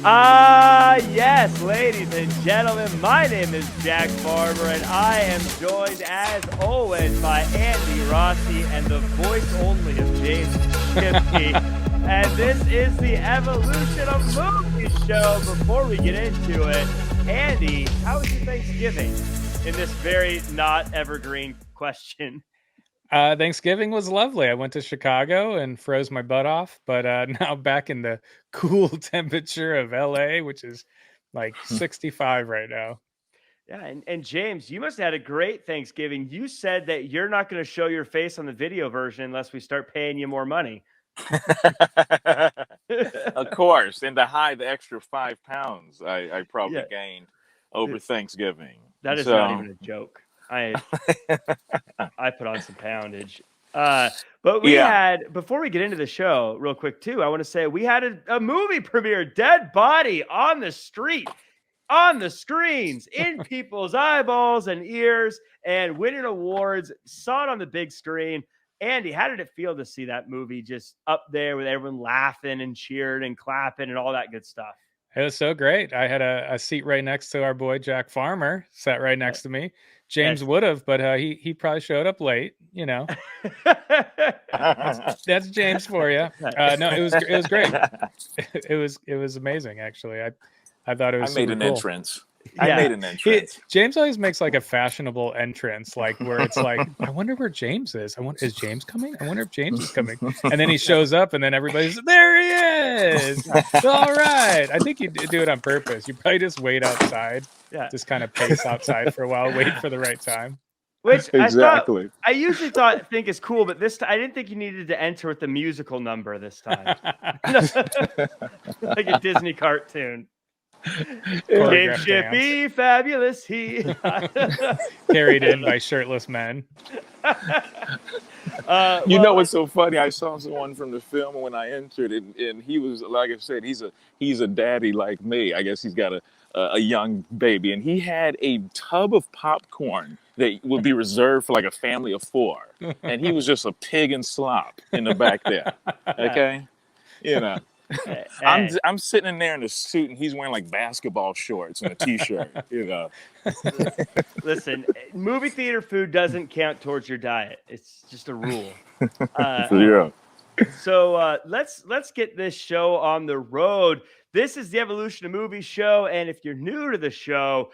Yes, ladies and gentlemen, my name is Jack Farmer, and I am joined, as always, by Andy Rossi and the voice only of James Kipke. And this is the Evolution of Movie Show. Before we get into it, Andy, how was your Thanksgiving in this very not evergreen question? Thanksgiving was lovely. I went to Chicago and froze my butt off, but now back in the cool temperature of LA, which is like 65 right now. Yeah, and James, you must have had a great Thanksgiving. You said that you're not going to show your face on the video version unless we start paying you more money. Of course, and to hide the extra 5 pounds I probably gained over Thanksgiving. That is not even a joke. I put on some poundage. But we had, before we get into the show real quick too, I want to say we had a movie premiere, Dead Body on the Street, on the screens, in people's eyeballs and ears, and winning awards. Saw it on the big screen. Andy, how did it feel to see that movie just up there with everyone laughing and cheering and clapping and all that good stuff? It was so great. I had a seat right next to our boy Jack Farmer, sat right next to me. James would have, but he probably showed up late. You know, that's James for you. No, it was great. It was amazing. Actually, I thought it was. I made an entrance. I made an entrance. James always makes like a fashionable entrance, like where it's like, I wonder where James is. Is James coming? I wonder if James is coming. And then he shows up, and then everybody's there. He is. All right. I think you do it on purpose. You probably just wait outside. Yeah. Just kind of pace outside for a while, wait for the right time. Which I usually think is cool, but this time I didn't think you needed to enter with the musical number this time, like a Disney cartoon. Game Shippy, fabulous he. Carried in by shirtless men. You know what's so funny? I saw someone from the film when I entered, and he was, like I said, he's a daddy like me. I guess he's got a young baby, and he had a tub of popcorn that would be reserved for like a family of 4, and he was just a pig and slop in the back there. Okay, you know. Hey. I'm sitting in there in a suit, and he's wearing like basketball shorts and a t-shirt. You know. Listen, movie theater food doesn't count towards your diet. It's just a rule. So let's get this show on the road. This is the Evolution of Movies show, and if you're new to the show,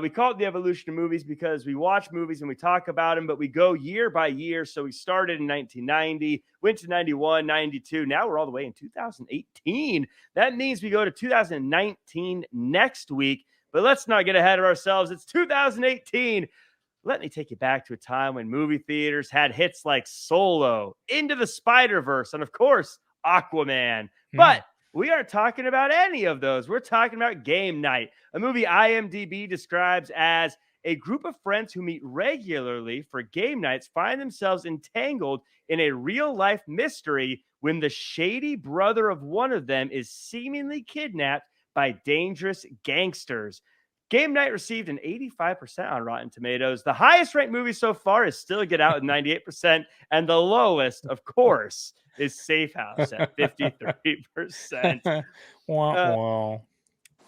we call it the Evolution of Movies because we watch movies and we talk about them, but we go year by year. So we started in 1990, went to 91, 92. Now we're all the way in 2018. That means we go to 2019 next week, but let's not get ahead of ourselves. It's 2018. Let me take you back to a time when movie theaters had hits like Solo, Into the Spider-Verse, and of course, Aquaman. But we aren't talking about any of those. We're talking about Game Night, a movie IMDb describes as a group of friends who meet regularly for game nights find themselves entangled in a real-life mystery when the shady brother of one of them is seemingly kidnapped by dangerous gangsters. Game Night received an 85% on Rotten Tomatoes. The highest ranked movie so far is still Get Out at 98%, and the lowest, of course, is Safe House at 53%.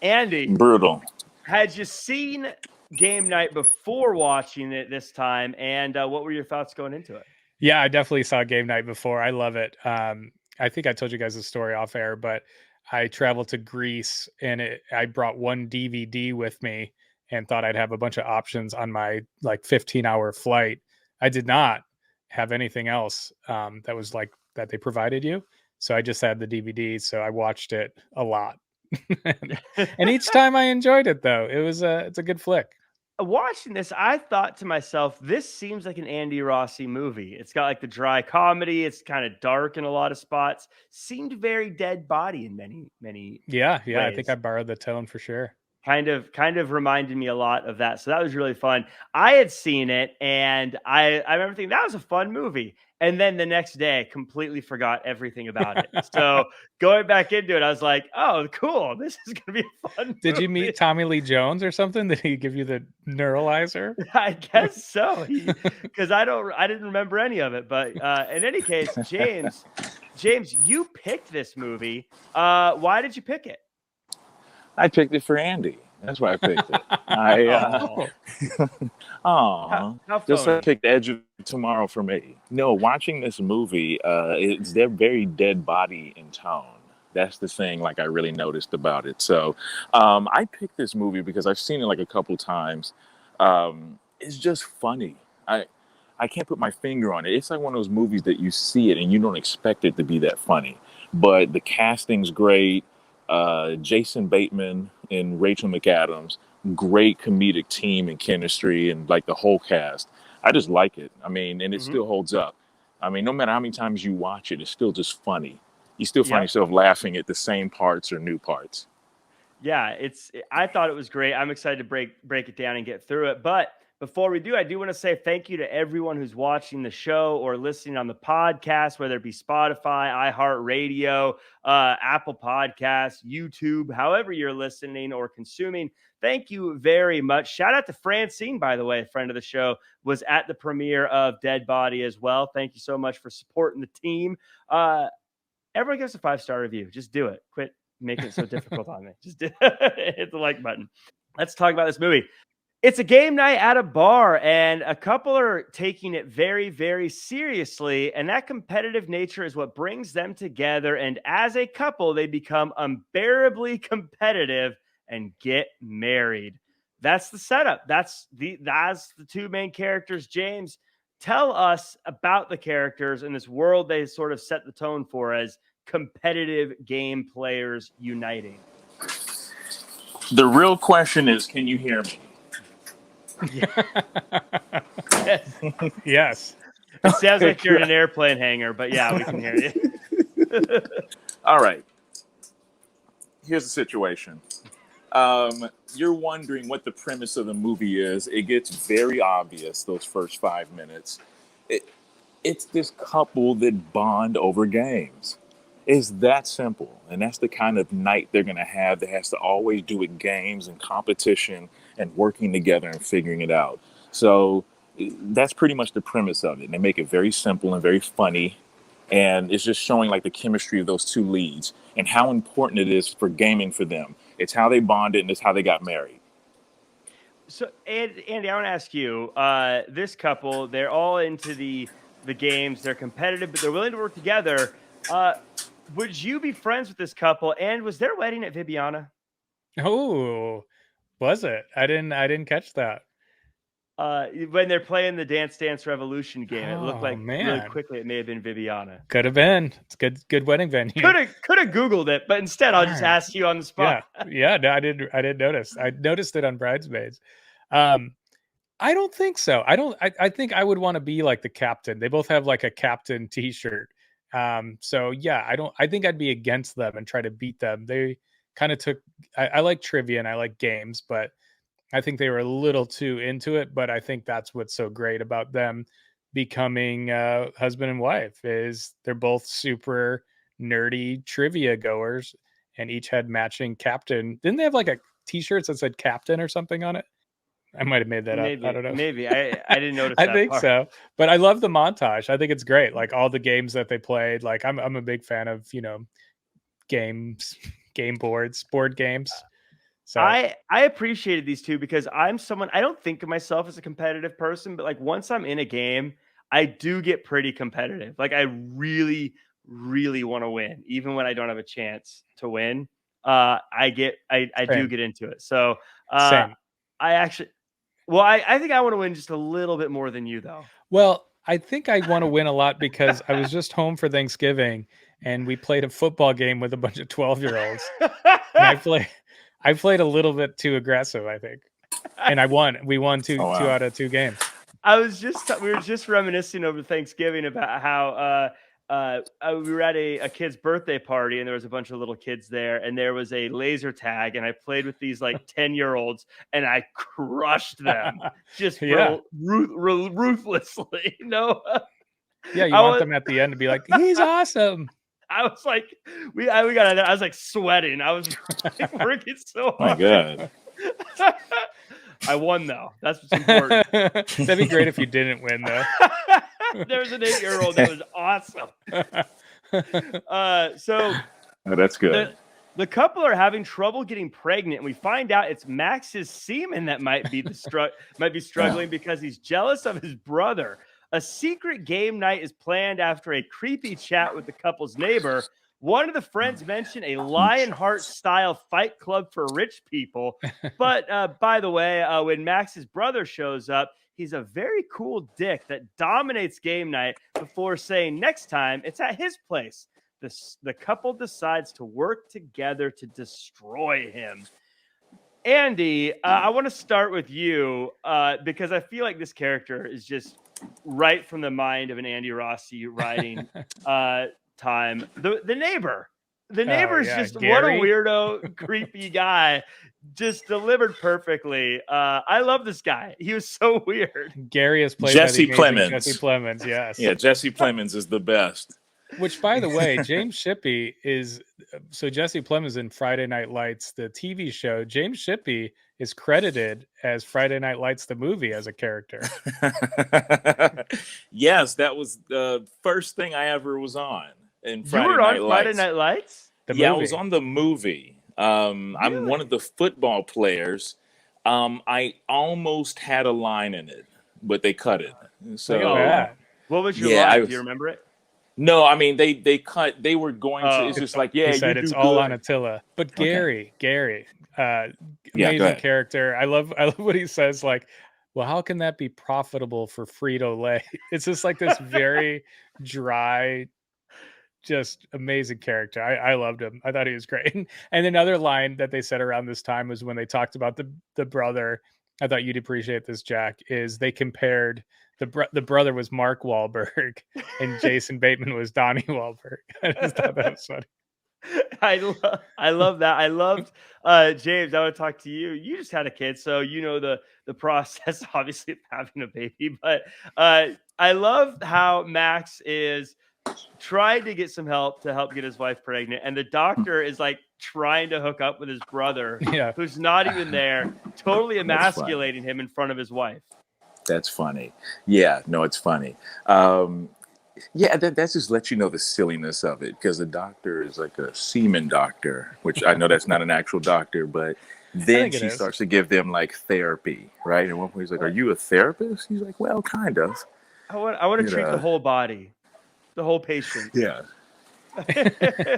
Andy, brutal. Had you seen Game Night before watching it this time, and what were your thoughts going into it? Yeah, I definitely saw Game Night before. I love it. I think I told you guys the story off air, but I traveled to Greece, and I brought one DVD with me and thought I'd have a bunch of options on my like 15-hour flight. I did not have anything else that was like that they provided you. So I just had the DVD. So I watched it a lot. And each time I enjoyed it, though. It's a good flick. Watching this, I thought to myself, this seems like an Andy Rossi movie. It's got like the dry comedy. It's kind of dark in a lot of spots. Seemed very Dead Body in many ways. I think I borrowed the tone for sure. Kind of reminded me a lot of that. So that was really fun. I had seen it, and I remember thinking that was a fun movie. And then the next day, completely forgot everything about it. So going back into it, I was like, oh, cool. This is going to be a fun movie. Did you meet Tommy Lee Jones or something? Did he give you the neuralizer? I guess so. Because I didn't remember any of it. But in any case, James, you picked this movie. Why did you pick it? I picked it for Andy. That's why I picked it. I Oh, Aw, how just like I phony. picked Edge of Tomorrow for me. No, watching this movie, they're very dead body in tone. That's the thing, like I really noticed about it. So, I picked this movie because I've seen it like a couple times. It's just funny. I can't put my finger on it. It's like one of those movies that you see it and you don't expect it to be that funny. But the casting's great. Jason Bateman and Rachel McAdams, great comedic team and chemistry, and like the whole cast. I just like it. I mean, and it Mhm. still holds up. I mean, no matter how many times you watch it, it's still just funny. You still find Yep. yourself laughing at the same parts or new parts. Yeah, I thought it was great. I'm excited to break it down and get through it. But before we do, I do want to say thank you to everyone who's watching the show or listening on the podcast, whether it be Spotify, iHeartRadio, Apple Podcasts, YouTube, however you're listening or consuming. Thank you very much. Shout out to Francine, by the way, a friend of the show, was at the premiere of Dead Body as well. Thank you so much for supporting the team. Everyone gives a 5-star review. Just do it. Quit making it so difficult on me. Just hit the like button. Let's talk about this movie. It's a game night at a bar, and a couple are taking it very, very seriously. And that competitive nature is what brings them together. And as a couple, they become unbearably competitive and get married. That's the setup. That's the two main characters. James, tell us about the characters in this world they sort of set the tone for as competitive game players uniting. The real question is, can you hear me? Yes. Yes. It sounds like you're in an airplane hangar, but yeah, we can hear you. All right. Here's the situation. You're wondering what the premise of the movie is. It gets very obvious those first 5 minutes. It's this couple that bond over games. It's that simple. And that's the kind of night they're going to have that has to always do with games and competition and working together and figuring it out. So that's pretty much the premise of it. And they make it very simple and very funny. And it's just showing like the chemistry of those two leads and how important it is for gaming for them. It's how they bonded and it's how they got married. So, Andy, I want to ask you: this couple, they're all into the games. They're competitive, but they're willing to work together. Would you be friends with this couple? And was their wedding at Vibiana? Oh, was it? I didn't catch that. When they're playing the Dance Dance Revolution game, it looked Oh like really man. quickly it may have been Vibiana. Could have been. It's good wedding venue. Could have Googled it, but instead I'll just Darn. ask you on the Yeah. spot. Yeah, no, I didn't notice. I noticed it on Bridesmaids. Um I don't think so. I think I would want to be like the captain. They both have like a captain t-shirt. So yeah, I think I'd be against them and try to beat them. They kind of took I like trivia and I like games, but I think they were a little too into it. But I think that's what's so great about them becoming husband and wife is they're both super nerdy trivia goers and each had matching captain. Didn't they have like a t-shirt that said captain or something on it? I might have made that up. I don't know. Maybe I didn't notice I that think part. so. But I love the montage. I think it's great. Like all the games that they played. Like I'm a big fan of, games, game boards, board games. So I appreciated these two because I'm someone I don't think of myself as a competitive person, but like once I'm in a game, I do get pretty competitive. Like I really, really want to win, even when I don't have a chance to win. I do same. get into it. So Same. I actually well, I think I want to win just a little bit more than you though. Well, I think I want to win a lot because I was just home for Thanksgiving and we played a football game with a bunch of 12-year-olds. And I played a little bit too aggressive, I think. And I won. We won two Oh, wow. two out of 2 games. We were just reminiscing over Thanksgiving about how we were at a kid's birthday party and there was a bunch of little kids there and there was a laser tag and I played with these like 10-year-olds and I crushed them just Yeah. ruthlessly. Yeah, you I want was, them at the end to be like, he's awesome. I was like, we got. I was like sweating. I was like, working so My hard. God. I won though. That's what's important. That'd be great if you didn't win though. There was an 8-year-old that was awesome. So Oh, that's good. The couple are having trouble getting pregnant, and we find out it's Max's semen that might be struggling because he's jealous of his brother. A secret game night is planned after a creepy chat with the couple's neighbor. One of the friends mentioned a Lionheart-style fight club for rich people. But by the way, when Max's brother shows up, he's a very cool dick that dominates game night before saying next time it's at his place. The couple decides to work together to destroy him. Andy, I want to start with you because I feel like this character is just right from the mind of an Andy Rossi writing time. The neighbor. The neighbor is just Gary. What a weirdo, creepy guy. Just delivered perfectly. I love this guy. He was so weird. Gary is played Jesse by the amazing Plemons. Jesse Plemons, yes. Yeah, Jesse Plemons is the best. Which, by the way, James Shippey is so Jesse Plemons in Friday Night Lights, the TV show. James Shippey is credited as Friday Night Lights, the movie, as a character. Yes, that was the first thing I ever was on in Friday You were Night on Lights. Friday Night Lights? I was on the movie. I'm one of the football players. I almost had a line in it, but they cut it. So what was your line? Do you remember it? No, I mean they cut. They were going to. It's just like he said it's all on Attila. But Gary, amazing character. I love what he says. Like, well, how can that be profitable for Frito-Lay? It's just like this very dry, just amazing character. I loved him. I thought he was great. And another line that they said around this time was when they talked about the brother. I thought you'd appreciate this, Jack. Is they compared. The brother was Mark Wahlberg and Jason Bateman was Donnie Wahlberg. I just thought that was funny. I love that. I loved James. I want to talk to you. You just had a kid, so you know the process, obviously, of having a baby. But I love how Max is trying to get some help to help get his wife pregnant, and the doctor is like trying to hook up with his brother, who's not even there, totally emasculating him in front of his wife. That's funny. Yeah, no, it's funny. That just lets you know the silliness of it, because the doctor is like a semen doctor, which I know that's not an actual doctor, but then she starts to give them like therapy, right? And at one point he's like, "Are you a therapist?" He's like, "Well, kind of." I want to treat the whole body, the whole patient. Yeah.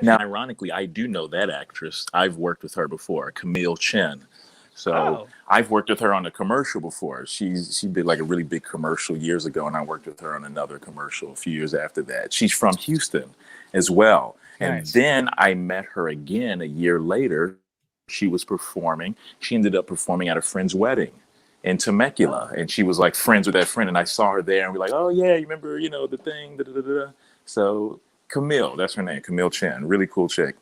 Now, ironically, I do know that actress. I've worked with her before, Camille Chen. So I've worked with her on a commercial before. She did like a really big commercial years ago, and I worked with her on another commercial a few years after that. She's from Houston as well. Nice. And then I met her again a year later. She was performing. She ended up performing at a friend's wedding in Temecula, and she was like friends with that friend. And I saw her there, and we're like, "Oh yeah, you remember, the thing." Da, da, da, da. So Camille, that's her name, Camille Chen, really cool chick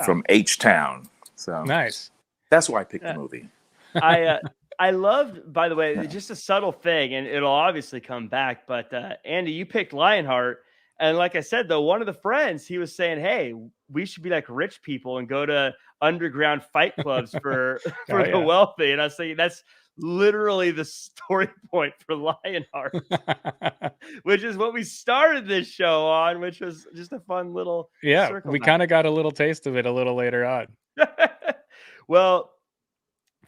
from H-Town. So nice. That's why I picked the movie. I loved, by the way, just a subtle thing, and it'll obviously come back. But Andy, you picked Lionheart, and like I said, though, one of the friends, he was saying, "Hey, we should be like rich people and go to underground fight clubs for the wealthy." And I was saying that's literally the story point for Lionheart, which is what we started this show on, which was just a fun little we kind of got a little taste of it a little later on. Well,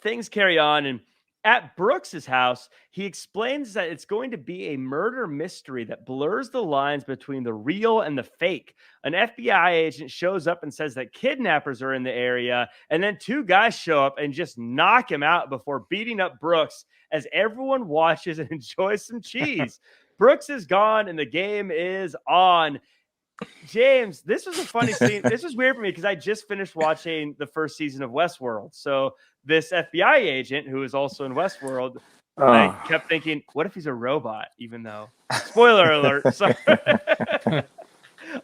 things carry on, and at Brooks's house, he explains that it's going to be a murder mystery that blurs the lines between the real and the fake. An FBI agent shows up and says that kidnappers are in the area, and then two guys show up and just knock him out before beating up Brooks as everyone watches and enjoys some cheese. Brooks is gone, and the game is on. James, this was a funny scene. This was weird for me because I just finished watching the first season of Westworld. So this FBI agent, who is also in Westworld, I kept thinking, what if he's a robot? Even though, spoiler alert. Sorry.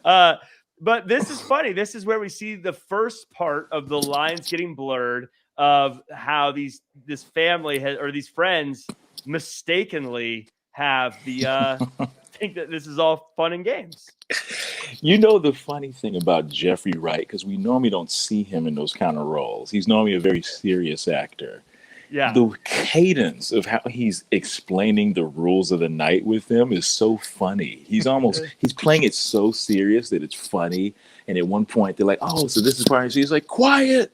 But this is funny. This is where we see the first part of the lines getting blurred of how this family or these friends mistakenly have the think that this is all fun and games. The funny thing about Jeffrey Wright, because we normally don't see him in those kind of roles. He's normally a very serious actor. Yeah. The cadence of how he's explaining the rules of the night with them is so funny. He's playing it so serious that it's funny. And at one point they're like, "Oh, so this is part." He's like, "Quiet,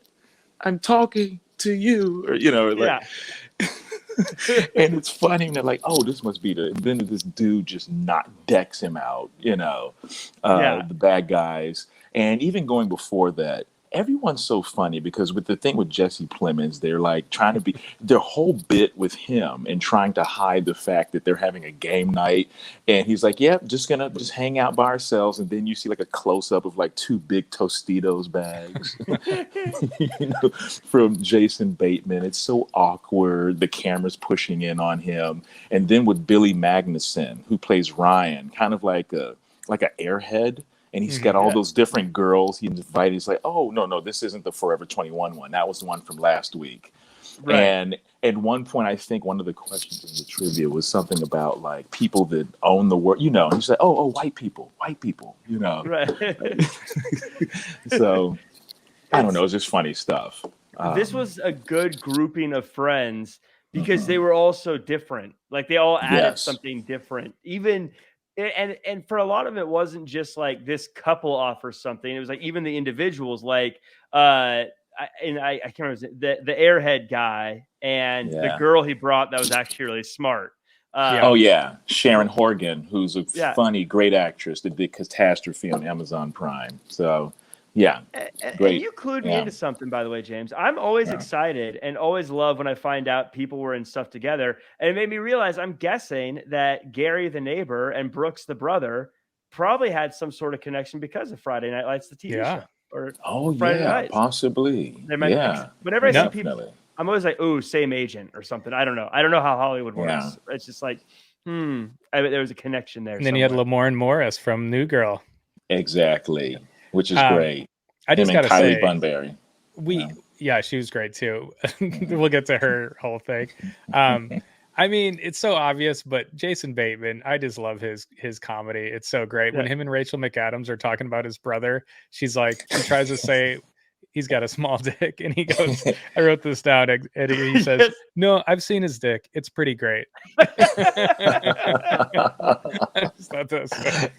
I'm talking to you," or like. And it's funny, and they're like, "Oh, this must be the." Then this dude just decks him out, the bad guys, and even going before that, everyone's so funny because with the thing with Jesse Plemons, they're like trying to be their whole bit with him and trying to hide the fact that they're having a game night, and he's like, "Yep, just hang out by ourselves," and then you see like a close up of like two big Tostitos bags, from Jason Bateman. It's so awkward. The camera's pushing in on him, and then with Billy Magnuson, who plays Ryan, kind of like a airhead. And he's got all those different girls he invited. He's like, "Oh, no, this isn't the Forever 21 one. That was the one from last week." Right. And at one point, I think one of the questions in the trivia was something about like people that own the world, and he's like, oh, white people, Right. So, I don't know. It's just funny stuff. This was a good grouping of friends because they were all so different. Like they all added something different. Even and for a lot of it wasn't just like this couple offers something. It was like even the individuals, like I can't remember the airhead guy and the girl he brought that was actually really smart. Sharon Horgan, who's a funny, great actress that did Catastrophe on Amazon Prime. So. Yeah, great. And you clued me into something, by the way, James. I'm always excited and always love when I find out people were in stuff together. And it made me realize I'm guessing that Gary the neighbor and Brooks the brother probably had some sort of connection because of Friday Night Lights, the TV show. Or Friday Nights. Possibly. Whenever I see people, I'm always like, "Ooh, same agent" or something. I don't know. I don't know how Hollywood works. Yeah. It's just like, there was a connection there. And then you had Lamorne Morris from New Girl. Exactly. Which is great. I just got to say, Kylie Bunbury. She was great too. We'll get to her whole thing. I mean, it's so obvious, but Jason Bateman, I just love his comedy. It's so great. When him and Rachel McAdams are talking about his brother, she tries to say he's got a small dick, and he goes, "I wrote this down," and he says, "No, I've seen his dick. It's pretty great." I just thought that was funny.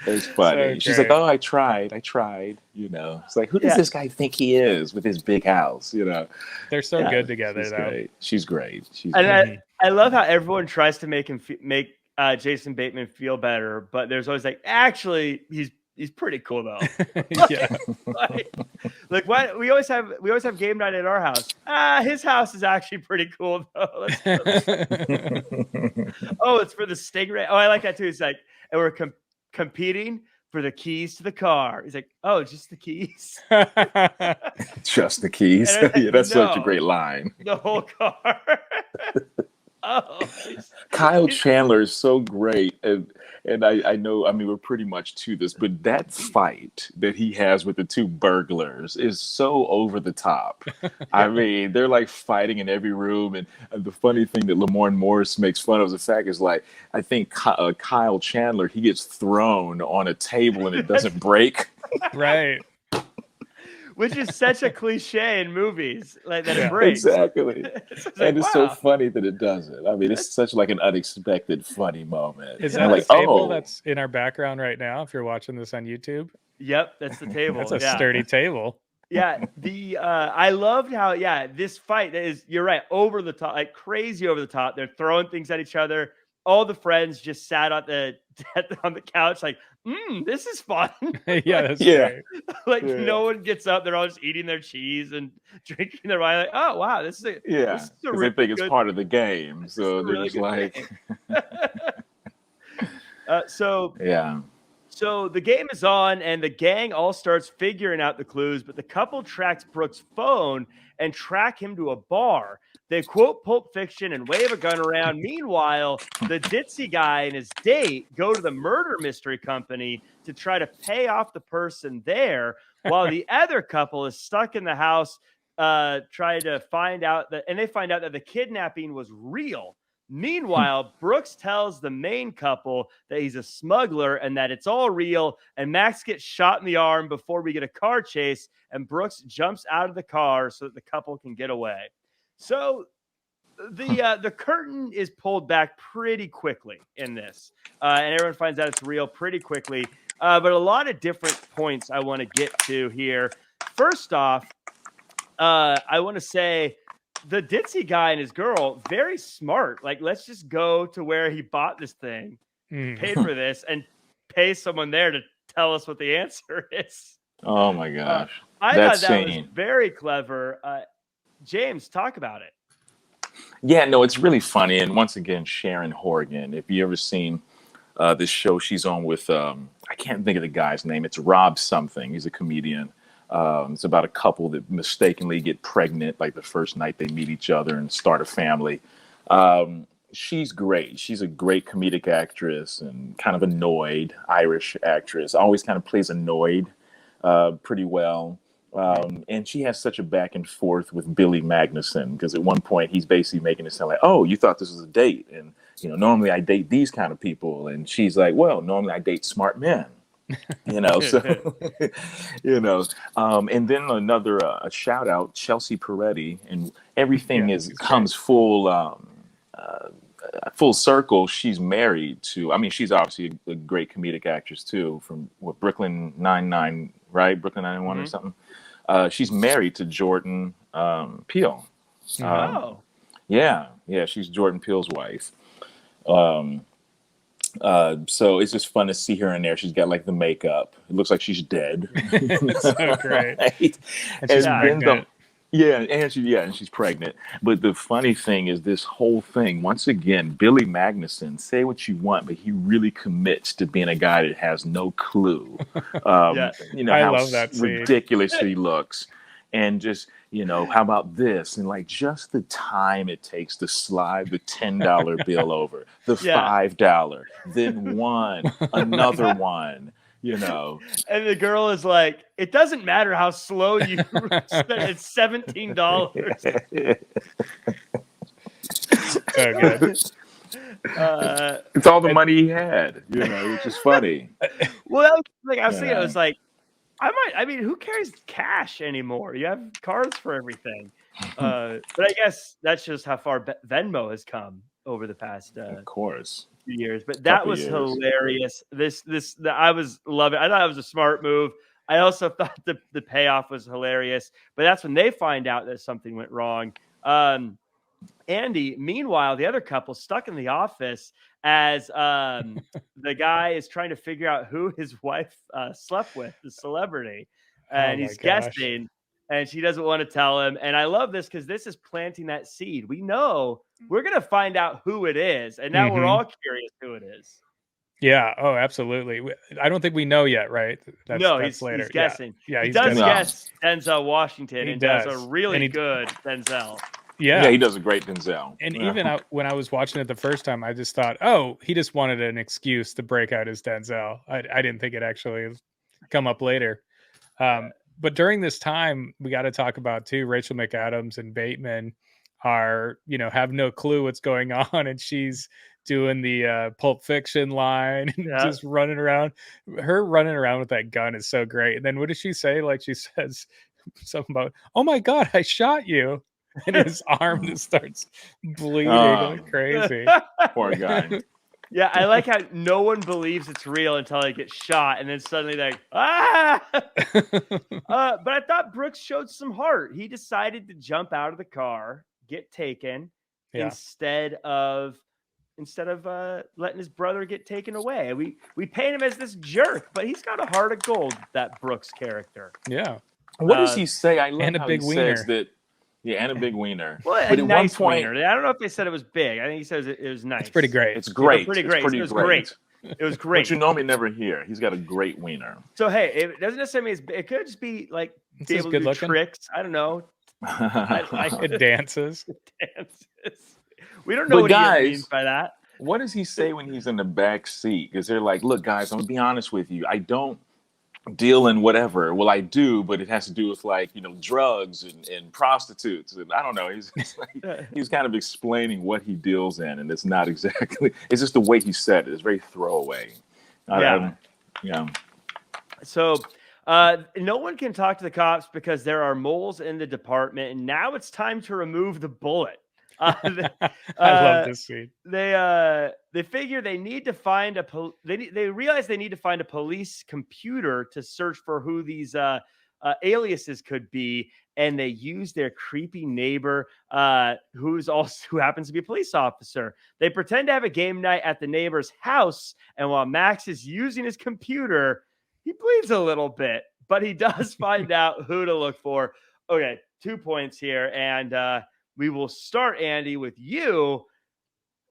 It's funny. So she's like, "Oh, I tried. It's like, who does this guy think he is with his big house? They're so good together. She's great. I love how everyone tries to make him make Jason Bateman feel better, but there's always like, actually, he's pretty cool though. Like why we always have game night at our house. His house is actually pretty cool though. Oh, it's for the Stingray. Oh, I like that too. It's like, and we're competing for the keys to the car. He's like, "Oh, just the keys." Just the keys. That's such a great line. The whole car. Kyle Chandler is so great, and I know, I mean, we're pretty much to this, but that fight that he has with the two burglars is so over the top. I mean, they're like fighting in every room, and the funny thing that Lamorne Morris makes fun of the fact is like, I think Kyle Chandler, he gets thrown on a table and it doesn't break. Right. Which is such a cliche in movies, like that it breaks. Exactly. It's so funny that it doesn't. I mean, it's such like an unexpected funny moment. Is that a table that's in our background right now if you're watching this on YouTube? Yep, that's the table. That's a sturdy table. Yeah, I loved how this fight is, you're right, over the top, like crazy over the top. They're throwing things at each other. All the friends just sat on the couch like, this is fun. That's great. Like no one gets up. They're all just eating their cheese and drinking their wine. Like, oh wow, this is because they think it's part of the game. So they're just like, So the game is on, and the gang all starts figuring out the clues, but the couple tracks Brooks' phone and track him to a bar. They quote Pulp Fiction and wave a gun around. Meanwhile, the ditzy guy and his date go to the murder mystery company to try to pay off the person there, while the other couple is stuck in the house trying to find out that the kidnapping was real. Meanwhile, Brooks tells the main couple that he's a smuggler and that it's all real, and Max gets shot in the arm before we get a car chase, and Brooks jumps out of the car so that the couple can get away. So the curtain is pulled back pretty quickly in this, and everyone finds out it's real pretty quickly. But a lot of different points I want to get to here. First off, I want to say the ditzy guy and his girl, very smart. Like, let's just go to where he bought this thing, paid for this, and pay someone there to tell us what the answer is. Oh my gosh. I That thought that scene. was very clever. James, talk about it. Yeah, no, it's really funny. And once again, Sharon Horgan. If you ever seen this show she's on with, I can't think of the guy's name. It's Rob something. He's a comedian. It's about a couple that mistakenly get pregnant like the first night they meet each other and start a family. She's great. She's a great comedic actress and kind of annoyed Irish actress. Always kind of plays annoyed pretty well. And she has such a back and forth with Billy Magnuson, because at one point he's basically making it sound like, oh, you thought this was a date. And, you know, normally I date these kind of people. And she's like, well, normally I date smart men. You know, so, you know, and then another a shout out, Chelsea Peretti, and everything comes full circle. She's married to, I mean, she's obviously a great comedic actress too, from what, Brooklyn Nine-Nine, right? Brooklyn Nine-Nine or something. She's married to Jordan Peele. Yeah, she's Jordan Peele's wife. So it's just fun to see her in there. She's got like the makeup. It looks like she's dead. So great. Right? And she's pregnant. And she's pregnant. But the funny thing is this whole thing, once again, Billy Magnuson, say what you want, but he really commits to being a guy that has no clue. You know, I how love that scene. ridiculous he looks. And just, you know, how about this? And like just the time it takes to slide the $10 bill over, the $5, then one, another one, you know. And the girl is like, it doesn't matter how slow you spend, it's $17. So good. It's all the money he had, you know, which is funny. Well, that was, like I was thinking, I was like, I mean, who carries cash anymore? You have cards for everything. But I guess that's just how far Venmo has come over the past of course few years. But that was hilarious. I was loving it. I thought it was a smart move. I also thought the payoff was hilarious. But that's when they find out that something went wrong. Andy, meanwhile, the other couple stuck in the office as the guy is trying to figure out who his wife slept with, the celebrity. And he's guessing, and she doesn't want to tell him. And I love this because this is planting that seed. We know we're going to find out who it is. And now we're all curious who it is. Yeah. Oh, absolutely. I don't think we know yet, right? That's later. He's guessing. Yeah, he does guess Denzel Washington, and does a really good Denzel. Yeah, he does a great Denzel. And even when I was watching it the first time, I just thought, oh, he just wanted an excuse to break out his Denzel. I didn't think it actually come up later. But during this time, we got to talk about too, Rachel McAdams and Bateman are, you know, have no clue what's going on, and she's doing the Pulp Fiction line and just running around. Her running around with that gun is so great. And then what does she say? Like, she says something about, oh my God, I shot you. And his arm just starts bleeding like crazy. Poor guy. Yeah, I like how no one believes it's real until they get shot, and then suddenly they're like, ah! But I thought Brooks showed some heart. He decided to jump out of the car, get taken, instead of letting his brother get taken away. We paint him as this jerk, but he's got a heart of gold, that Brooks character. Yeah. What does he say? I love and a how big he wiener. says that. Yeah, and a big wiener. Well, but a at nice one point, wiener. I don't know if they said it was big. I think he says it was nice. It's pretty great. It's great. Pretty great. It was great. It was great. But you normally never hear. He's got a great wiener. So hey, it doesn't necessarily mean it could just be like be able to do tricks. I don't know. It dances. We don't know what he means by that. What does he say when he's in the back seat? Because they're like, look, guys, I'm gonna be honest with you. I don't deal in whatever. Well, I do, but it has to do with, like, you know, drugs and prostitutes. And I don't know. He's kind of explaining what he deals in, and it's not exactly. It's just the way he said it. It's very throwaway. So no one can talk to the cops because there are moles in the department, and now it's time to remove the bullet. Uh, I love uh, this scene. they figure they need to find they realize they need to find a police computer to search for who these aliases could be, and they use their creepy neighbor who happens to be a police officer. They pretend to have a game night at the neighbor's house, and while Max is using his computer, he bleeds a little bit, but he does find out who to look for. Okay, 2 points here, and we will start, Andy, with you.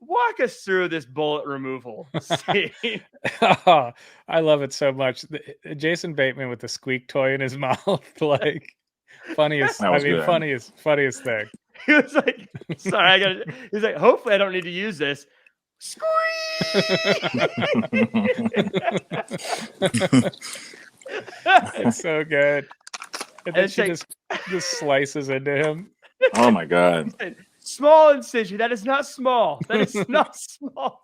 Walk us through this bullet removal scene. Oh, I love it so much. Jason Bateman with the squeak toy in his mouth, like funniest. That I was mean, good. funniest thing. He was like, sorry, I got it. He's like, hopefully I don't need to use this. Squeak! It's so good. And then it's she like- just slices into him. Oh my God. Small incision. That is not small. That is not small.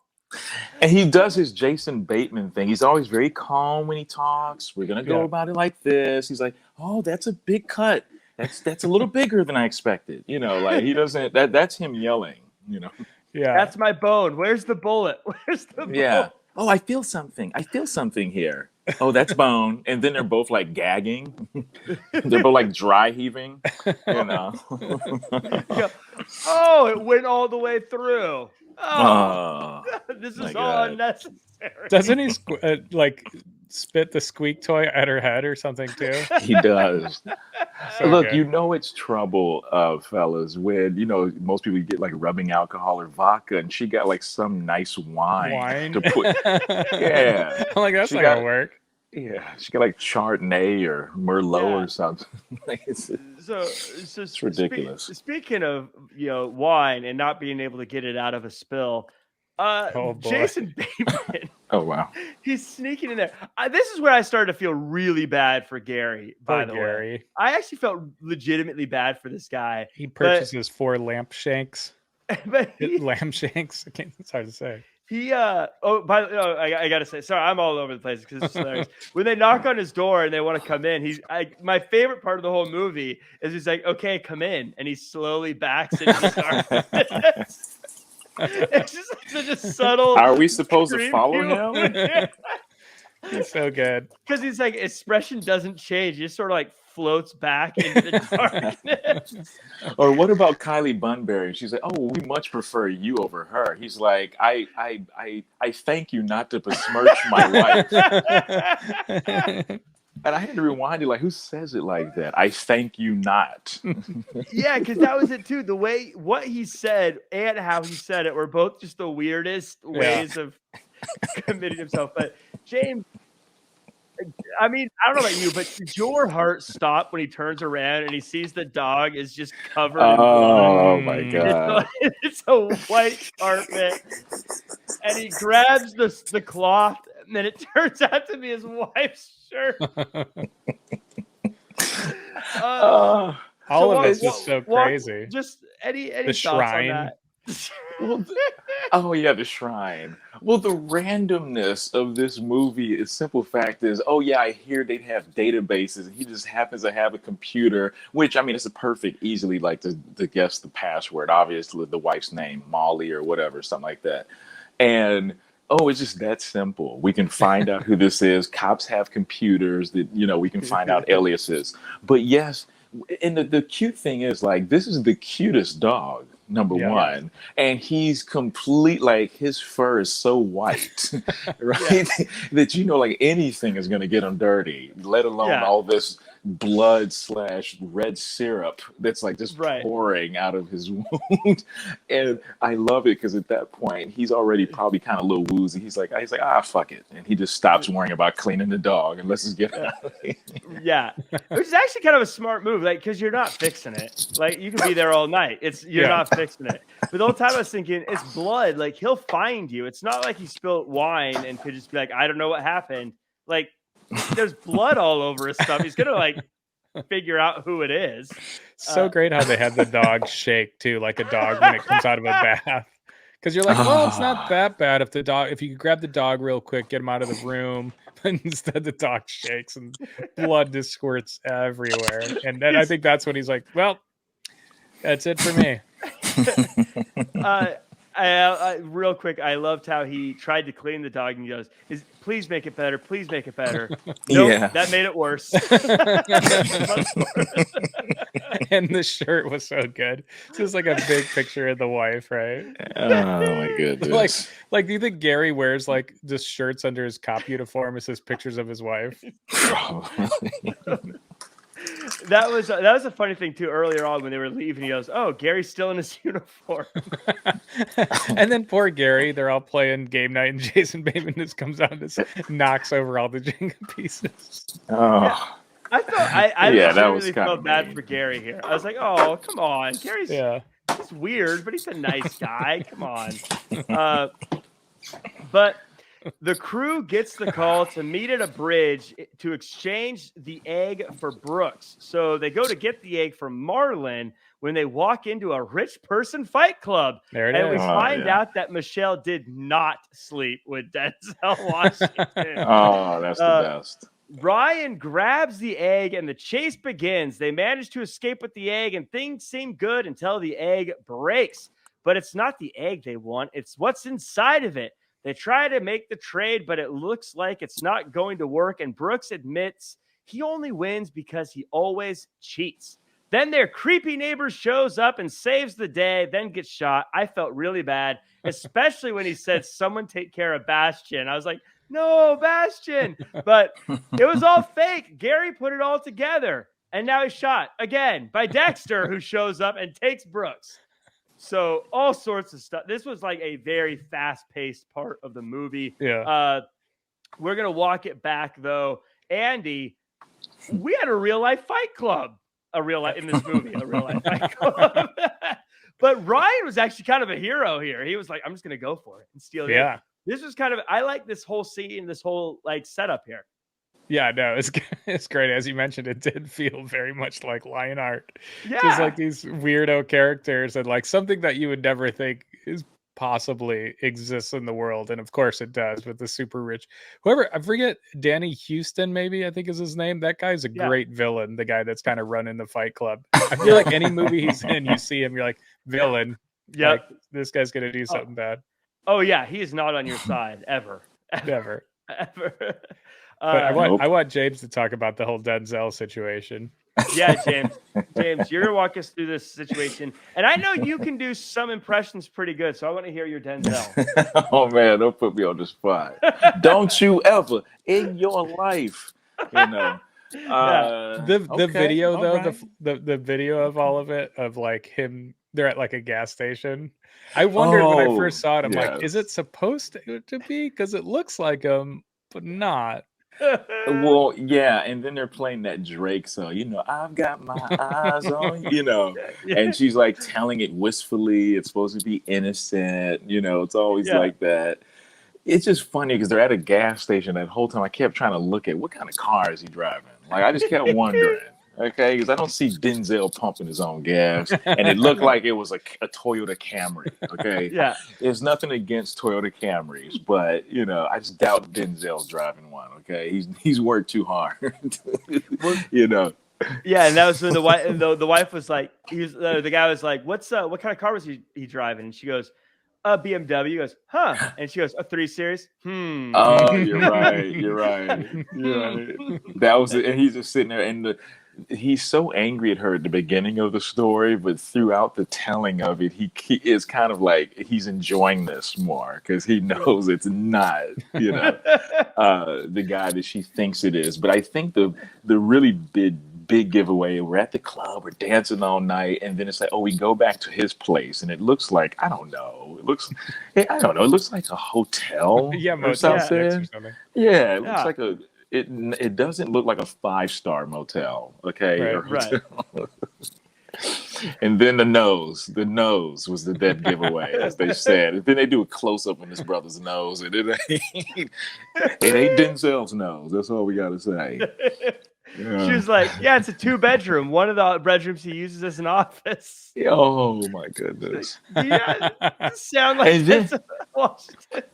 And he does his Jason Bateman thing. He's always very calm when he talks. We're gonna go Yeah. about it like this. He's like, "Oh, that's a big cut. That's a little bigger than I expected." You know, like he doesn't. That's him yelling. You know. Yeah. That's my bone. Where's the bullet? Where's the Yeah. bone? Oh, I feel something. I feel something here. Oh, that's bone. And then they're both like gagging. They're both like dry heaving. You know. Oh, it went all the way through. Oh, This my is all God. unnecessary. Doesn't he like spit the squeak toy at her head or something too? he does. So Look, good. you know it's trouble, fellas, when, you know, most people get like rubbing alcohol or vodka, and she got like some nice wine. To put. Yeah. I'm like, that's She not got- gonna work. Yeah, she got like Chardonnay or Merlot Yeah. or something. Like, it's It's ridiculous. Speaking of, wine and not being able to get it out of a spill, Oh, boy. Jason Bateman, oh wow. he's sneaking in there. This is where I started to feel really bad for Gary. By Poor the way, Gary. I actually felt legitimately bad for this guy. He purchases 4 lamp shanks. But Lamb shanks. It's hard to say. I gotta say, sorry, I'm all over the place because it's hilarious. When they knock on his door and they want to come in, my favorite part of the whole movie is he's like, "Okay, come in," and he slowly backs into the darkness. It's just such a subtle. Are we supposed to creep follow humor. him? He's so good. Because he's like, expression doesn't change. He just sort of like floats back into the darkness. Or what about Kylie Bunbury? She's like, "Oh, we much prefer you over her." He's like, I thank you not to besmirch my wife." And I had to rewind it, like, who says it like that? I thank you not. Yeah, because that was it too. The way what he said and how he said it were both just the weirdest ways of committing himself. But James, I mean, I don't know about you, but did your heart stop when he turns around and he sees the dog is just covered in blood? Oh my God. It's a white carpet, and he grabs the cloth, and then it turns out to be his wife's shirt. Oh, All so of it's just so crazy. Just any The thoughts shrine. on that? well, oh yeah, the shrine. Well, the randomness of this movie is simple fact is, oh yeah, I hear they have databases, and he just happens to have a computer, which, I mean, it's a perfect, easily like to guess the password, obviously the wife's name, Molly or whatever, something like that. And oh, it's just that simple. We can find out who this is. Cops have computers that, you know, we can find out aliases. But yes, and the cute thing is, like, this is the cutest dog, number one. And he's complete, like, his fur is so white, right? That, you know, like, anything is going to get him dirty, let alone all this blood/red syrup that's like just pouring out of his wound. And I love it because at that point he's already probably kind of a little woozy. He's like, fuck it, and he just stops worrying about cleaning the dog and let's just get out of here. Yeah, which is actually kind of a smart move, like, because you're not fixing it. Like, you can be there all night. You're not fixing it. But the whole time I was thinking, it's blood. Like, he'll find you. It's not like he spilled wine and could just be like, I don't know what happened. Like, there's blood all over his stuff. He's gonna like figure out who it is. So great how they had the dog shake too, like a dog when it comes out of a bath. Because you're like, well, it's not that bad if you could grab the dog real quick, get him out of the room. But instead, the dog shakes and blood just squirts everywhere. And then I think that's when he's like, well, that's it for me. Real quick, I loved how he tried to clean the dog and he goes, please make it better. Please make it better. Nope, Yeah. that made it worse. And the shirt was so good. It's just like a big picture of the wife, right? Oh my goodness. Like, do you think Gary wears like just shirts under his cop uniform? It says pictures of his wife. That was a funny thing too. Earlier on when they were leaving, he goes, "Oh, Gary's still in his uniform." And then poor Gary, they're all playing game night, and Jason Bateman just comes out and just knocks over all the Jenga pieces. Oh. Yeah. I thought I that was really kinda felt bad mean. for Gary here. I was like, "Oh, come on, Gary's he's weird, but he's a nice guy. Come on." But the crew gets the call to meet at a bridge to exchange the egg for Brooks. So they go to get the egg from Marlon when they walk into a rich person fight club. There it and is. we find out that Michelle did not sleep with Denzel Washington. Oh, that's the best. Ryan grabs the egg and the chase begins. They manage to escape with the egg and things seem good until the egg breaks. But it's not the egg they want. It's what's inside of it. They try to make the trade, but it looks like it's not going to work. And Brooks admits he only wins because he always cheats. Then their creepy neighbor shows up and saves the day, then gets shot. I felt really bad, especially when he said, "Someone take care of Bastian." I was like, no, Bastian. But it was all fake. Gary put it all together. And now he's shot again by Dexter, who shows up and takes Brooks. So all sorts of stuff. This was like a very fast-paced part of the movie. Yeah. We're going to walk it back, though. Andy, we had a real-life fight club. In this movie, a real-life fight club. But Ryan was actually kind of a hero here. He was like, I'm just going to go for it and steal the egg. This was kind of, I like this whole scene, this whole like setup here. Yeah, no, it's great. As you mentioned, it did feel very much like Lionheart. Yeah. Just like these weirdo characters and like something that you would never think is possibly exists in the world. And of course it does with the super rich. Whoever, I forget, Danny Houston, maybe, I think is his name. That guy's a great villain, the guy that's kind of running the Fight Club. I feel like any movie he's in, you see him, you're like, villain. Yeah. Like, this guy's going to do something bad. Oh, yeah. He is not on your side, ever. Never. Ever. But I want James to talk about the whole Denzel situation. Yeah, James. James, you're going to walk us through this situation. And I know you can do some impressions pretty good, so I want to hear your Denzel. Oh, man, don't put me on the spot. Don't you ever in your life, you know. The video, though, right. the video of all of it, of like him, they're at like a gas station. I wondered when I first saw it, I'm like, is it supposed to be? Because it looks like him, but not. Well, yeah, and then they're playing that Drake song, you know, I've got my eyes on you, you know, and she's like telling it wistfully. It's supposed to be innocent, you know, it's always like that. It's just funny because they're at a gas station. That whole time I kept trying to look at what kind of car is he driving. Like, I just kept wondering. Okay, because I don't see Denzel pumping his own gas, and it looked like it was a Toyota Camry. Okay, yeah, there's nothing against Toyota Camrys, but you know, I just doubt Denzel driving one. Okay, he's worked too hard. You know. Yeah, and that was when the wife was like, the guy was like, what kind of car was he driving? And she goes, a BMW. He goes, huh? And she goes, a 3 Series. Oh, you're right. That was it. And he's just sitting there, and he's so angry at her at the beginning of the story, but throughout the telling of it, he is kind of like he's enjoying this more because he knows it's not, you know, the guy that she thinks it is. But I think the really big giveaway, we're at the club, we're dancing all night, and then it's like, oh, we go back to his place, and it looks like, I don't know, it looks like a hotel. Or something. Yeah, it looks like it doesn't look like a 5-star motel, okay? Right. And then the nose was the dead giveaway, as they said. And then they do a close-up on his brother's nose, and it ain't Denzel's nose. That's all we gotta say. Yeah. She was like, yeah, it's a 2-bedroom. One of the bedrooms he uses as an office. Oh my goodness. Yeah, sound like Washington.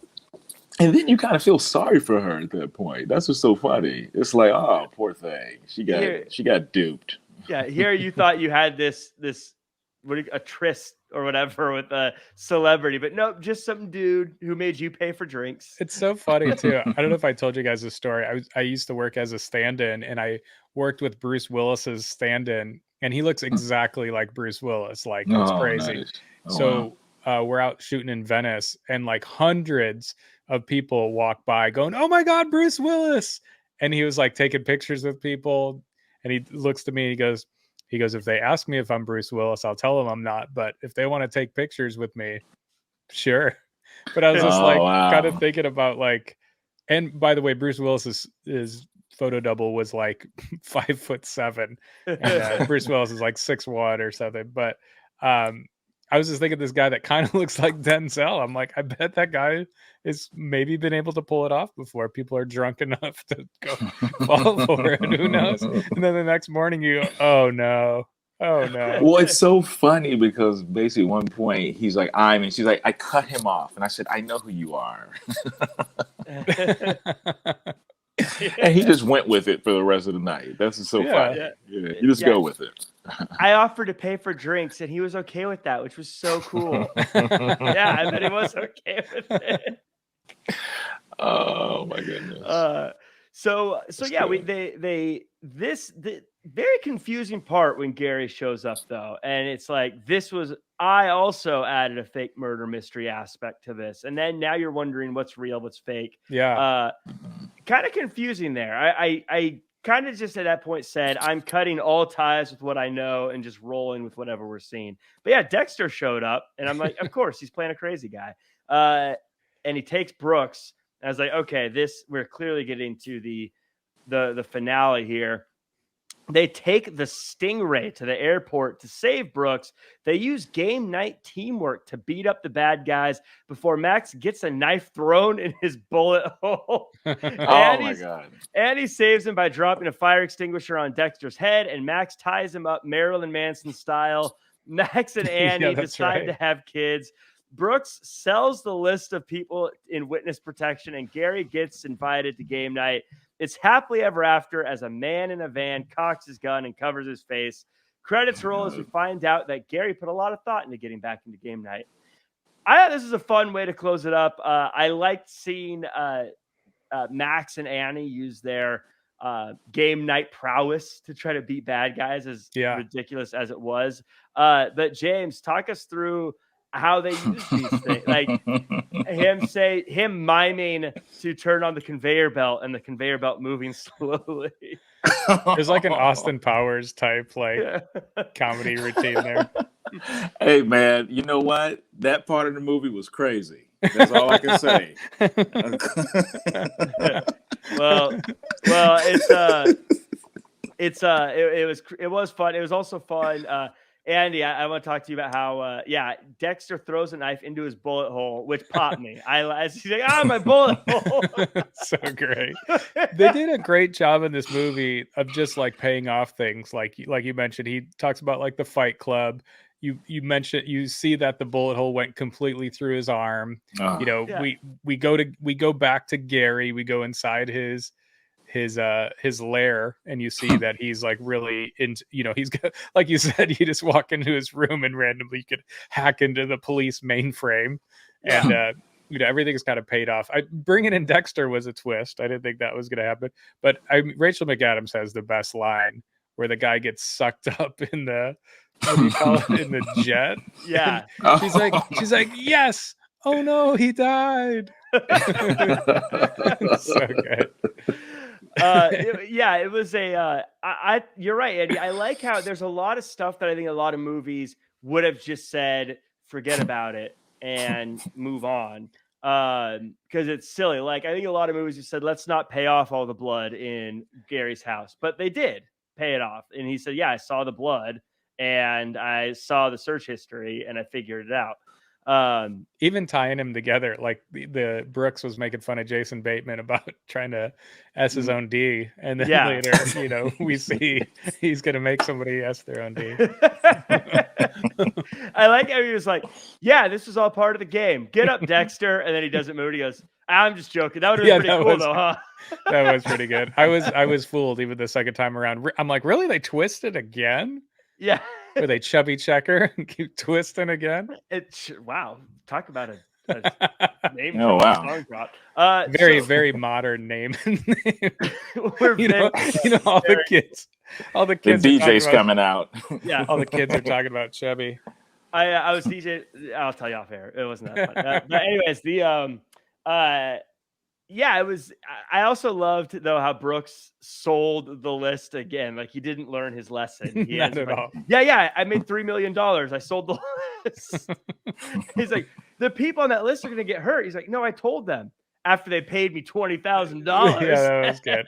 And then you kind of feel sorry for her at that point. That's what's so funny. It's like, oh, poor thing. She got duped. Yeah, here you thought you had this a tryst or whatever with a celebrity, but nope, just some dude who made you pay for drinks. It's so funny too. I don't know if I told you guys this story. I used to work as a stand-in, and I worked with Bruce Willis's stand-in, and he looks exactly like Bruce Willis. Like, it's crazy. Nice. Oh, So we're out shooting in Venice, and like hundreds of people walk by going, "Oh my God, Bruce Willis!" And he was like taking pictures with people, and he looks to me and he goes, "If they ask me if I'm Bruce Willis, I'll tell them I'm not. But if they want to take pictures with me, sure." But I was just like kind of thinking about like, and by the way, Bruce Willis is photo double was like 5'7", and Bruce Willis is like 6'1" or something. But I was just thinking this guy that kind of looks like Denzel. I'm like, I bet that guy is maybe been able to pull it off before. People are drunk enough to go fall for it. Who knows? And then the next morning you go, oh no. Well, it's so funny because basically at one point he's like, and she's like, I cut him off. And I said, I know who you are. And he just went with it for the rest of the night. That's so funny. Yeah. You just go with it. I offered to pay for drinks and he was okay with that, which was so cool. Yeah, I bet he was okay with it. Oh my goodness. So yeah, the very confusing part when Gary shows up though, and it's like I also added a fake murder mystery aspect to this, and then now you're wondering what's real, what's fake. Yeah. Kind of confusing there. I kind of just at that point said, I'm cutting all ties with what I know and just rolling with whatever we're seeing. But yeah, Dexter showed up and I'm like, of course, he's playing a crazy guy. And he takes Brooks. And I was like, okay, we're clearly getting to the finale here. They take the Stingray to the airport to save Brooks. They use game night teamwork to beat up the bad guys before Max gets a knife thrown in his bullet hole. Oh my God. And he saves him by dropping a fire extinguisher on Dexter's head, and Max ties him up Marilyn Manson style. Max and Annie decide to have kids. Brooks sells the list of people in witness protection, and Gary gets invited to game night. It's happily ever after as a man in a van cocks his gun and covers his face. Credits roll as we find out that Gary put a lot of thought into getting back into game night. I thought this is a fun way to close it up. I liked seeing Max and Annie use their game night prowess to try to beat bad guys, as ridiculous as it was. But James, talk us through how they use these things, like him miming to turn on the conveyor belt and the conveyor belt moving slowly. There's like an Austin Powers type comedy routine there. Hey man, you know what? That part of the movie was crazy. That's all I can say. well, it was fun. It was also fun. Andy, I want to talk to you about how, Dexter throws a knife into his bullet hole, which popped me. He's like, my bullet hole. So great. They did a great job in this movie of just like paying off things. Like you mentioned, he talks about like the Fight Club. You mentioned, you see that the bullet hole went completely through his arm. We go back to Gary. We go inside his lair, and you see that he's like really into, he's got, like you said, you just walk into his room and randomly you could hack into the police mainframe, and everything's kind of paid off. Bringing in Dexter was a twist. I didn't think that was going to happen, but Rachel McAdams has the best line where the guy gets sucked up in the, what do you call it, in the jet. Yeah. She's like, yes. Oh no, he died. So good. It was you're right, Eddie. I like how there's a lot of stuff that I think a lot of movies would have just said, forget about it and move on. Because it's silly. Like, I think a lot of movies just said, let's not pay off all the blood in Gary's house, but they did pay it off. And he said, yeah, I saw the blood and I saw the search history and I figured it out. Even tying him together, like the Brooks was making fun of Jason Bateman about trying to S his own D, and then later, we see he's gonna make somebody S their own D. I like how he was like, "Yeah, this is all part of the game. Get up, Dexter," and then he doesn't move. He goes, "I'm just joking." That would have been pretty cool, though, huh? That was pretty good. I was fooled even the second time around. I'm like, really? They twisted again? Yeah. where they chubby checker and keep twisting again. Wow, talk about a name Oh, drop, wow. song drop. Very, So very modern name. we're you know, very, all the kids The are talking DJ's about, coming out. yeah. all the kids are talking about chubby. I was DJ. I'll tell you off air. It wasn't that fun. But anyways, yeah, it was. I also loved though how Brooks sold the list again. Like he didn't learn his lesson. He Not answered at like, all. yeah, I made $3 million. I sold the list. He's like, the people on that list are gonna get hurt. He's like, no, I told them after they paid me $20,000. Yeah, that was good.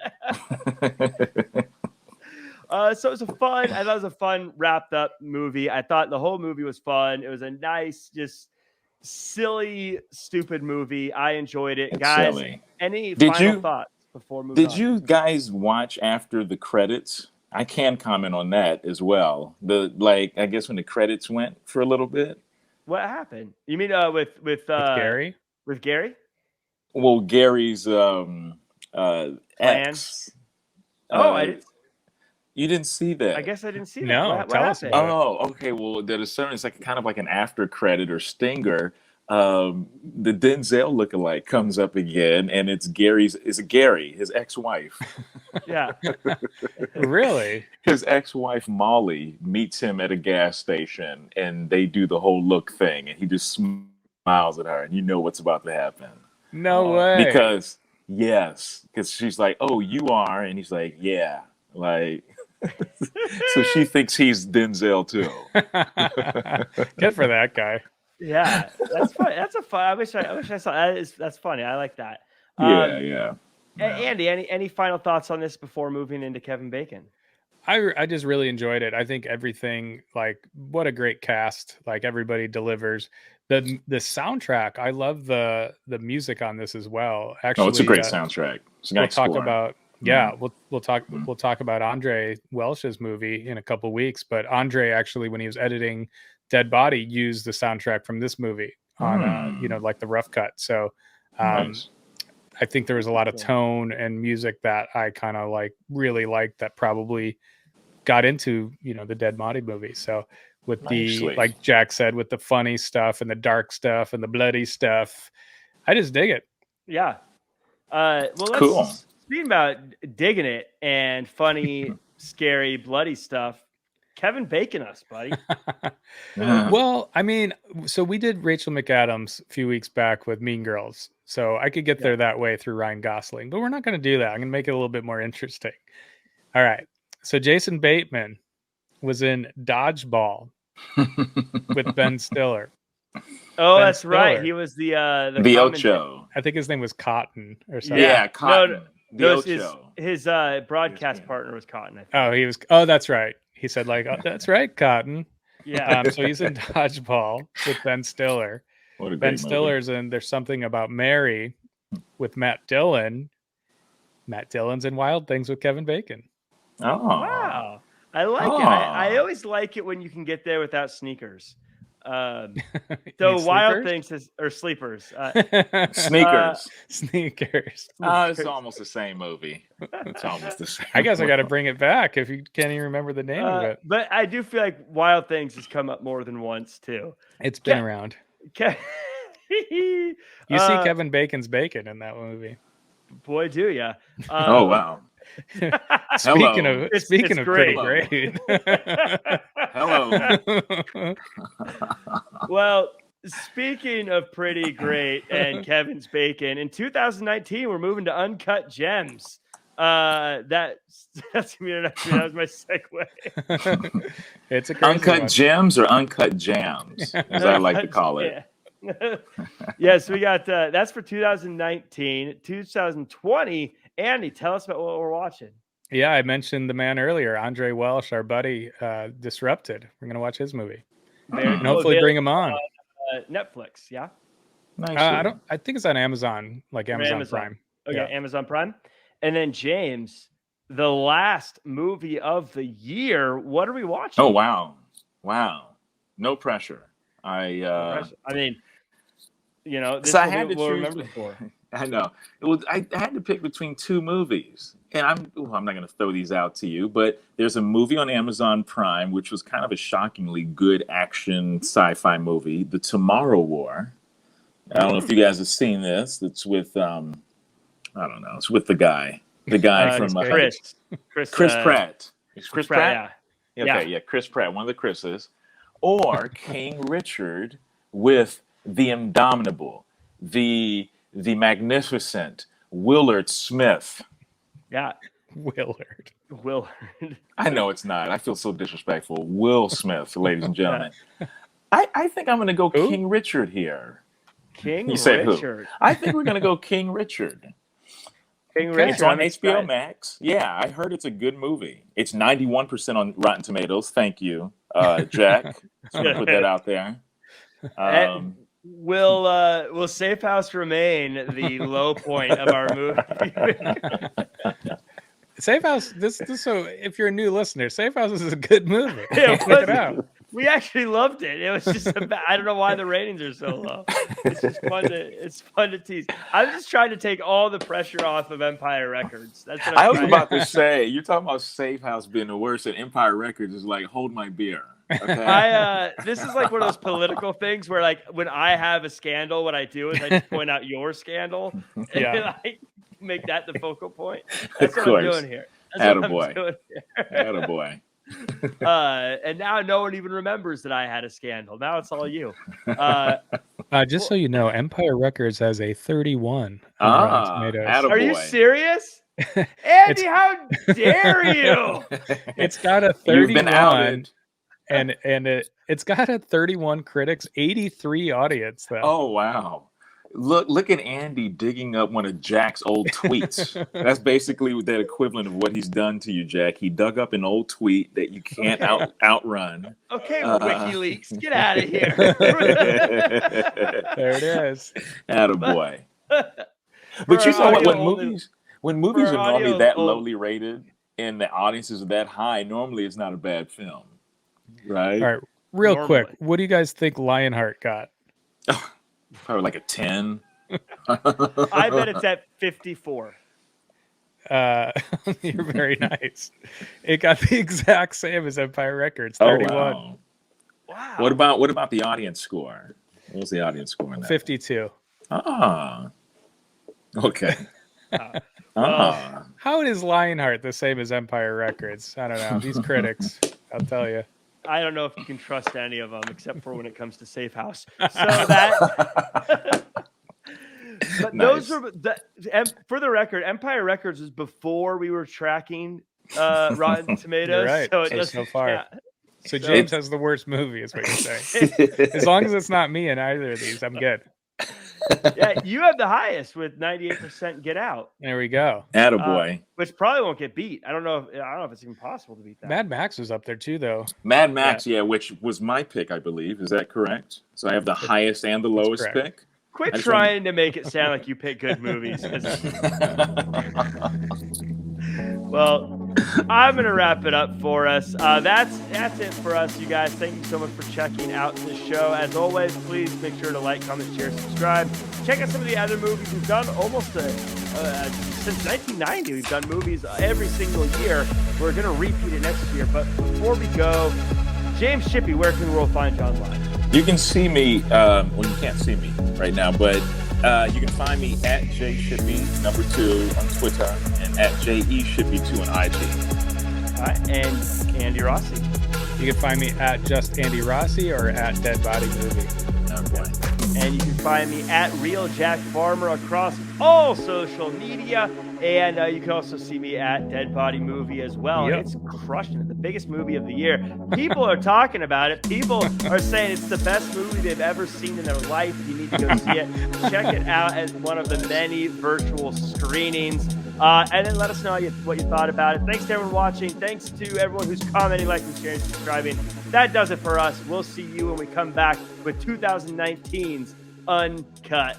So it was I thought it was a fun wrapped up movie. I thought the whole movie was fun. It was a nice, just silly, stupid movie. I enjoyed it. It's Guys, silly. any Did final you- thoughts before moving Did on? you guys watch after the credits? I can comment on that as well. I guess when the credits went for a little bit. What happened? You mean with Gary? With Gary? Well, Gary's Plans? ex. You didn't see that. I guess I didn't see that. No, What tell us happened? about it. Oh, okay. Well, there's certain. It's like kind of like an after credit or stinger. The Denzel lookalike comes up again, and it's Gary, his ex-wife. Yeah. Really? His ex-wife Molly meets him at a gas station, and they do the whole look thing, and he just smiles at her, and you know what's about to happen. No way. Because she's like, "Oh, you are," and he's like, "Yeah," like. So she thinks he's Denzel too. Good for that guy. Yeah. That's fun. That's a fun. I wish I saw that. That's funny. I like that. Yeah. Andy, any final thoughts on this before moving into Kevin Bacon? I just really enjoyed it. I think everything, like, what a great cast. Like, everybody delivers. The soundtrack, I love the music on this as well. Actually, it's a great soundtrack. We'll talk about we'll talk about Andre Welsh's movie in a couple weeks. But Andre actually, when he was editing Dead Body, used the soundtrack from this movie on like the rough cut. So Nice. I think there was a lot of tone and music that I kind of really liked, that probably got into the Dead Body movie. So with Nicely. like Jack said, with the funny stuff and the dark stuff and the bloody stuff, I just dig it. Yeah. Well, let's Cool. speaking about digging it and funny, scary, bloody stuff. Kevin Bacon us, buddy. Yeah. Well, I mean, so we did Rachel McAdams a few weeks back with Mean Girls. So I could get there that way through Ryan Gosling, but we're not going to do that. I'm going to make it a little bit more interesting. All right. So Jason Bateman was in Dodgeball with Ben Stiller. Oh, Ben that's right. Stiller. He was the The commentator. Ocho. I think his name was Cotton or something. Yeah, Cotton. No, The Ocho. his broadcast partner was Cotton, I think. Oh, he was. Oh, that's right. He said oh, that's right, Cotton. Yeah. So he's in Dodgeball with Ben Stiller. What a Ben great movie. Stiller's in There's Something About Mary with Matt Dillon. Matt Dillon's in Wild Things with Kevin Bacon. Oh. Wow. I like it. I always like it when you can get there without sneakers. So You Wild sleepers? Things or sleepers. Sneakers. Sneakers. It's almost the same movie. It's almost the same. I guess I got to bring it back if you can't even remember the name of it. But I do feel like Wild Things has come up more than once too. It's been around. You You see Kevin Bacon's bacon in that movie. Boy, do ya. Oh wow. Speaking Hello. of It's speaking of great. pretty great. Hello. Well, speaking of pretty great and Kevin's bacon, in 2019 we're moving to Uncut Gems. That's that was my segue. It's a crazy Uncut one. Gems or Uncut Jams, as I like to call it. Yes, we got that's for 2019. 2020. Andy, tell us about what we're watching. Yeah, I mentioned the man earlier, Andre Welsh, our buddy, Disrupted. We're gonna watch his movie and hopefully bring him on. Netflix, yeah. Nice. I think it's on Amazon, like Amazon Prime. Okay, Yeah. Amazon Prime. And then James, the last movie of the year. What are we watching? Oh wow. No pressure. I mean, this So I will had be, to we'll choose. remember for. I know. I had to pick between two movies. And I'm not going to throw these out to you, but there's a movie on Amazon Prime, which was kind of a shockingly good action sci-fi movie, The Tomorrow War. I don't know if you guys have seen this. It's with, I don't know. It's with the guy from Chris Pratt. It's Chris Pratt? Yeah. Okay, yeah, Chris Pratt, one of the Chris's. Or King Richard with the indomitable, the magnificent Willard Smith. Yeah. Willard. I know it's not. I feel so disrespectful. Will Smith, ladies and gentlemen. I think I'm going to go King Richard here. King You say Richard. Who? I think we're going to go King Richard. Richard. It's on HBO Max. Yeah, I heard it's a good movie. It's 91% on Rotten Tomatoes. Thank you, Jack. Just want to put that out there. Will Safe House remain the low point of our movie? Safe House. This so if you're a new listener, Safe House is a good movie. Check it out. We actually loved it. It was just I don't know why the ratings are so low. It's just fun to tease. I'm just trying to take all the pressure off of Empire Records. That's what I was about to say. You're talking about Safe House being the worst, and Empire Records is like, hold my beer. Okay? This is like one of those political things where, like, when I have a scandal, what I do is I just point out your scandal and I make that the focal point. That's what I'm doing here. Attaboy. And now no one even remembers that I had a scandal. Now it's all you. Just so you know, Empire Records has a 31 on Rotten Tomatoes. Attaboy. Are you serious? Andy, how dare you? It's got a 31. You've been outed. And it's got a 31 critics, 83 audience though. Oh wow. Look at Andy digging up one of Jack's old tweets. That's basically the equivalent of what he's done to you, Jack. He dug up an old tweet that you can't outrun. Okay, WikiLeaks, get out of here. There it is. Attaboy. But you saw when movies are normally that lowly rated and the audiences are that high, normally it's not a bad film. Right? All right. Real quick, what do you guys think Lionheart got? Probably like a 10. I bet it's at 54. You're very nice. It got the exact same as Empire Records, 31. Oh, wow. What about the audience score? What was the audience score in that? 52. Ah. Okay. How is Lionheart the same as Empire Records? I don't know. These critics, I'll tell you. I don't know if you can trust any of them except for when it comes to Safe House. So that. But nice. Those were for the record, Empire Records was before we were tracking Rotten Tomatoes. Right. So it doesn't so far. Yeah. So James has the worst movie, is what you're saying. As long as it's not me in either of these, I'm good. Yeah, you have the highest with 98% Get Out. There we go. Attaboy. Which probably won't get beat. I don't know if it's even possible to beat that. Mad Max was up there too, though. Mad Max, which was my pick, I believe. Is that correct? So I have the highest and the lowest pick. Quit trying to make it sound like you pick good movies. Well, I'm going to wrap it up for us. That's it for us, you guys. Thank you so much for checking out the show. As always, please make sure to like, comment, share, subscribe. Check out some of the other movies we've done almost since 1990. We've done movies every single year. We're going to repeat it next year. But before we go, James Shippey, where can the world find you online? You can see me, well, you can't see me right now, but you can find me at JShippey2 on Twitter and at JEShippey2 on IG. All right, and Andy Rossi. You can find me at Just Andy Rossi or at Dead Body Movie. Oh, boy. And you can find me at Real Jack Farmer across all social media. And you can also see me at Dead Body Movie as well. Yep. It's crushing it. The biggest movie of the year. People are talking about it. People are saying it's the best movie they've ever seen in their life. You need to go see it. Check it out as one of the many virtual screenings. And then let us know what you thought about it. Thanks to everyone watching. Thanks to everyone who's commenting, liking, sharing, subscribing. That does it for us. We'll see you when we come back with 2019's Uncut